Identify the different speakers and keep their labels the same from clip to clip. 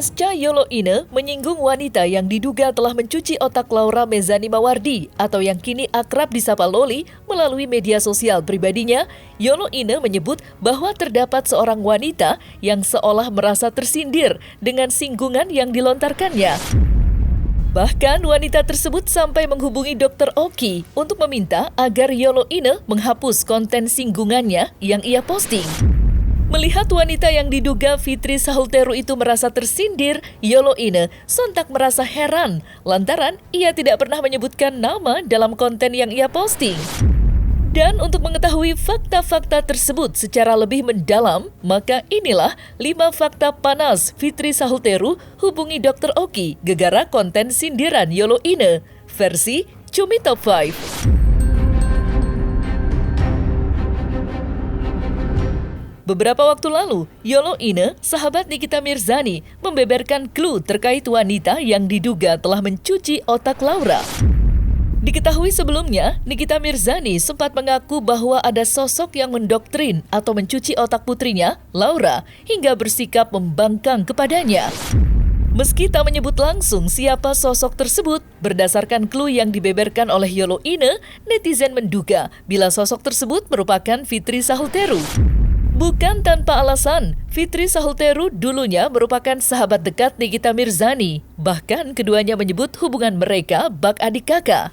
Speaker 1: Pasca Yolo Ine menyinggung wanita yang diduga telah mencuci otak Laura Mezani Mawardi atau yang kini akrab disapa Loli melalui media sosial pribadinya, Yolo Ine menyebut bahwa terdapat seorang wanita yang seolah merasa tersindir dengan singgungan yang dilontarkannya. Bahkan wanita tersebut sampai menghubungi Dr. Oki untuk meminta agar Yolo Ine menghapus konten singgungannya yang ia posting. Melihat wanita yang diduga Fitri Sahulteru itu merasa tersindir, Yolo Ine sontak merasa heran lantaran ia tidak pernah menyebutkan nama dalam konten yang ia posting. Dan untuk mengetahui fakta-fakta tersebut secara lebih mendalam, maka inilah 5 fakta panas Fitri Sahulteru hubungi Dr. Oki gegara konten sindiran Yolo Ine versi Cumi Top 5. Beberapa waktu lalu, Yolo Ine, sahabat Nikita Mirzani, membeberkan clue terkait wanita yang diduga telah mencuci otak Laura. Diketahui sebelumnya, Nikita Mirzani sempat mengaku bahwa ada sosok yang mendoktrin atau mencuci otak putrinya, Laura, hingga bersikap membangkang kepadanya. Meski tak menyebut langsung siapa sosok tersebut, berdasarkan clue yang dibeberkan oleh Yolo Ine, netizen menduga bila sosok tersebut merupakan Fitri Sahulteru. Bukan tanpa alasan, Fitri Sahulteru dulunya merupakan sahabat dekat Nikita Mirzani. Bahkan keduanya menyebut hubungan mereka bak adik kakak.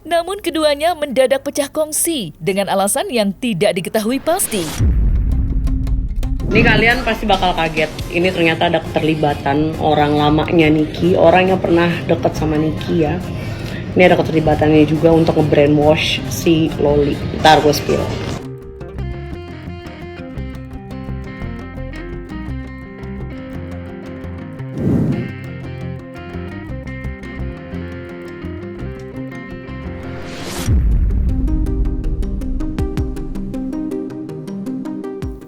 Speaker 1: Namun keduanya mendadak pecah kongsi dengan alasan yang tidak diketahui pasti.
Speaker 2: Ini kalian pasti bakal kaget. Ini ternyata ada keterlibatan orang lamanya Niki, orang yang pernah dekat sama Niki ya. Ini ada keterlibatannya juga untuk nge-brainwash si Loli. Ntar gue spill.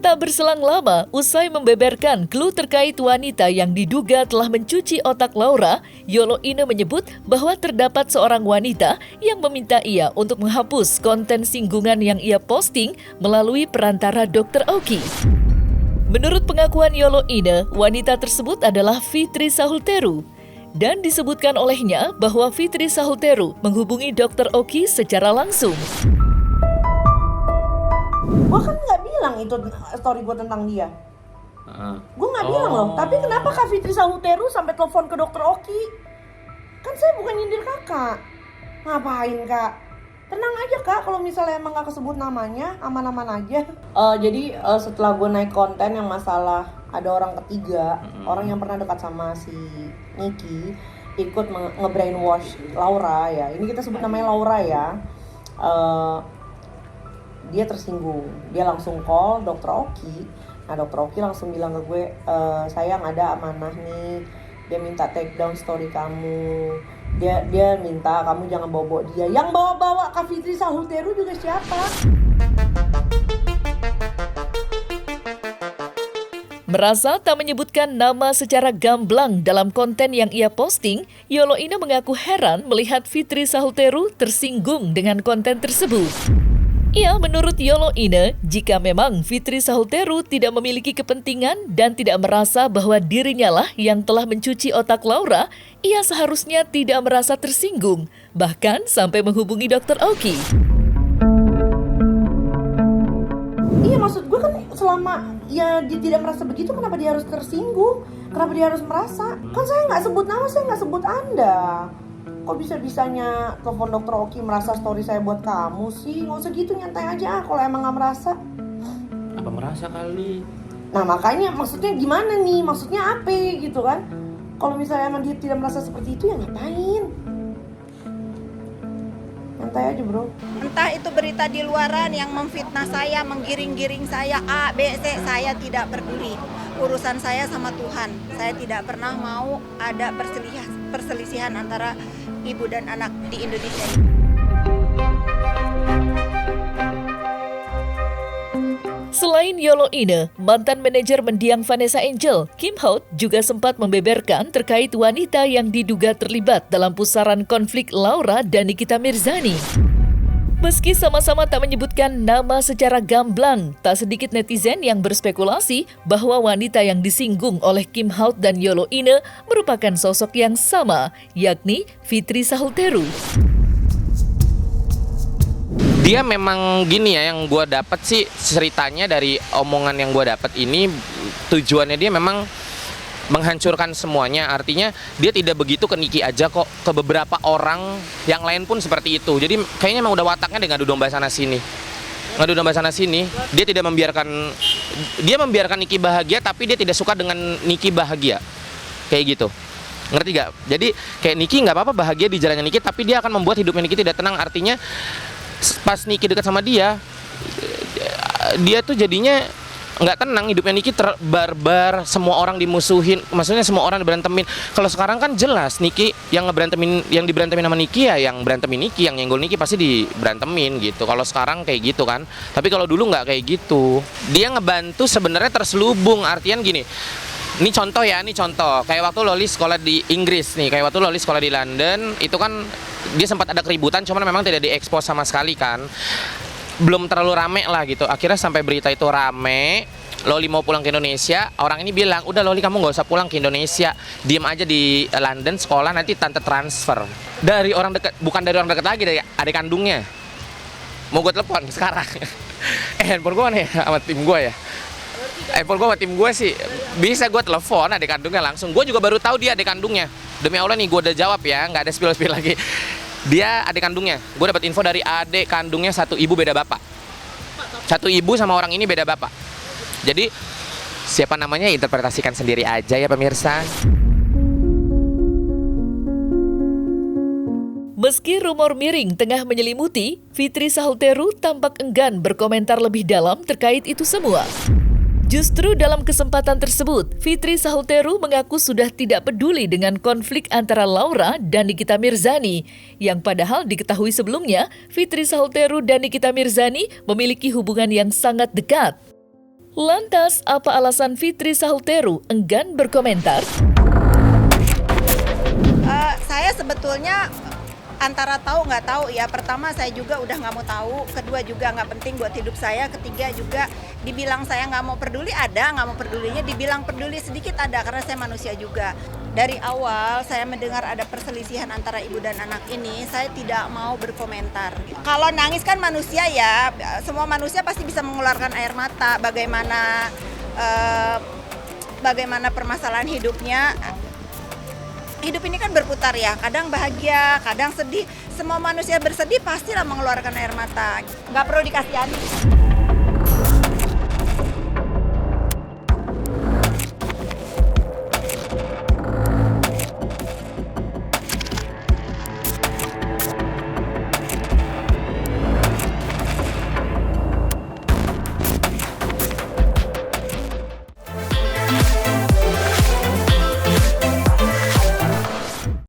Speaker 1: Tak berselang lama, usai membeberkan clue terkait wanita yang diduga telah mencuci otak Laura, Yolo Ine menyebut bahwa terdapat seorang wanita yang meminta ia untuk menghapus konten singgungan yang ia posting melalui perantara Dr. Oki. Menurut pengakuan Yolo Ine, wanita tersebut adalah Fitri Sahulteru. Dan disebutkan olehnya bahwa Fitri Sahulteru menghubungi Dr. Oki secara langsung.
Speaker 3: Gue kan nggak bilang itu story gue tentang dia. Gue nggak bilang loh. Tapi kenapa Kak Fitri Sahulteru sampai telepon ke Dr. Oki? Kan saya bukan nyindir kakak. Ngapain kak? Tenang aja kak. Kalau misalnya emang nggak kesebut namanya, aman-aman aja. Jadi setelah gue naik konten yang masalah ada orang ketiga, orang yang pernah dekat sama si Niki, ikut nge-brainwash Laura ya. Ini kita sebut namanya Laura ya. Dia tersinggung, dia langsung call Dr. Oki. Nah Dr. Oki langsung bilang ke gue, sayang ada amanah nih, dia minta take down story kamu, dia minta kamu jangan bawa-bawa dia. Yang bawa-bawa Kak Fitri Sahulteru juga siapa?
Speaker 1: Merasa tak menyebutkan nama secara gamblang dalam konten yang ia posting, Yolo Ine mengaku heran melihat Fitri Sahulteru tersinggung dengan konten tersebut. Ya, menurut Yolo Ine, jika memang Fitri Sahulteru tidak memiliki kepentingan dan tidak merasa bahwa dirinya lah yang telah mencuci otak Laura, ia seharusnya tidak merasa tersinggung, bahkan sampai menghubungi Dr. Oki.
Speaker 3: Iya, maksud gue kan selama ya dia tidak merasa begitu, kenapa dia harus tersinggung? Kenapa dia harus merasa? Kan saya nggak sebut nama, saya nggak sebut Anda. Kok bisa-bisanya telepon Dr. Oki merasa story saya buat kamu sih? Nggak usah gitu, nyantai aja kalau emang nggak merasa.
Speaker 4: Apa merasa kali?
Speaker 3: Nah makanya maksudnya gimana nih? Maksudnya apa gitu kan? Kalau misalnya emang dia tidak merasa seperti itu ya ngapain? Nyantai aja bro.
Speaker 5: Entah itu berita di luaran yang memfitnah saya, menggiring-giring saya A, B, C, saya tidak peduli. Urusan saya sama Tuhan. Saya tidak pernah mau ada perselisihan antara ibu dan anak di Indonesia.
Speaker 1: Selain Yolo Ine, mantan manajer mendiang Vanessa Angel, Kim Hout juga sempat membeberkan terkait wanita yang diduga terlibat dalam pusaran konflik Laura dan Nikita Mirzani. Meski sama-sama tak menyebutkan nama secara gamblang, tak sedikit netizen yang berspekulasi bahwa wanita yang disinggung oleh Kim Haut dan Yolo Ine merupakan sosok yang sama, yakni Fitri Sahuteru.
Speaker 4: Dia memang gini ya, yang gue dapat sih ceritanya dari omongan yang gue dapat ini, tujuannya dia memang menghancurkan semuanya. Artinya dia tidak begitu ke Niki aja kok, ke beberapa orang yang lain pun seperti itu. Jadi kayaknya emang udah wataknya dia ngadu domba sana sini. Ngadu domba sana sini. Dia tidak membiarkan Niki bahagia, tapi dia tidak suka dengan Niki bahagia. Kayak gitu. Ngerti gak? Jadi kayak Niki nggak apa-apa bahagia di jalannya Niki, tapi dia akan membuat hidupnya Niki tidak tenang. Artinya pas Niki dekat sama dia tuh jadinya nggak tenang hidupnya. Niki terbarbar, semua orang dimusuhin, maksudnya semua orang diberantemin. Kalau sekarang kan jelas Niki yang diberantemin sama Niki ya, yang berantemin Niki, yang nyenggol Niki pasti diberantemin gitu. Kalau sekarang kayak gitu kan, tapi kalau dulu nggak kayak gitu. Dia ngebantu sebenarnya terselubung, artian gini. Ini contoh ya, kayak waktu Loli sekolah di Inggris nih, kayak waktu Loli sekolah di London, itu kan dia sempat ada keributan, cuman memang tidak diekspos sama sekali kan. Belum terlalu rame lah gitu. Akhirnya sampai berita itu rame, Loli mau pulang ke Indonesia, orang ini bilang, udah Loli kamu gak usah pulang ke Indonesia, diem aja di London sekolah, nanti tante transfer. Dari orang dekat, bukan dari orang dekat lagi, dari adik kandungnya. Mau gue telepon sekarang. Handphone gue nih sama tim gue ya. Handphone gue sama tim gue sih bisa gue telepon adik kandungnya langsung. Gue juga baru tahu dia adik kandungnya. Demi Allah nih gue udah jawab ya, nggak ada spill lagi. Dia adik kandungnya. Gue dapat info dari adik kandungnya, satu ibu beda bapak. Satu ibu sama orang ini beda bapak. Jadi siapa namanya interpretasikan sendiri aja ya pemirsa.
Speaker 1: Meski rumor miring tengah menyelimuti, Fitri Sahuteru tampak enggan berkomentar lebih dalam terkait itu semua. Justru dalam kesempatan tersebut, Fitri Sahuteru mengaku sudah tidak peduli dengan konflik antara Laura dan Nikita Mirzani, yang padahal diketahui sebelumnya, Fitri Sahuteru dan Nikita Mirzani memiliki hubungan yang sangat dekat. Lantas, apa alasan Fitri Sahuteru enggan berkomentar?
Speaker 5: Saya sebetulnya antara tahu nggak tahu ya. Pertama saya juga udah nggak mau tahu, kedua juga nggak penting buat hidup saya, ketiga juga dibilang saya nggak mau peduli ada, nggak mau pedulinya, dibilang peduli sedikit ada, karena saya manusia juga. Dari awal saya mendengar ada perselisihan antara ibu dan anak ini, saya tidak mau berkomentar. Kalau nangis kan manusia ya, semua manusia pasti bisa mengeluarkan air mata. Bagaimana permasalahan hidupnya. Hidup ini kan berputar ya, kadang bahagia, kadang sedih. Semua manusia bersedih pastilah mengeluarkan air mata. Nggak perlu dikasihani.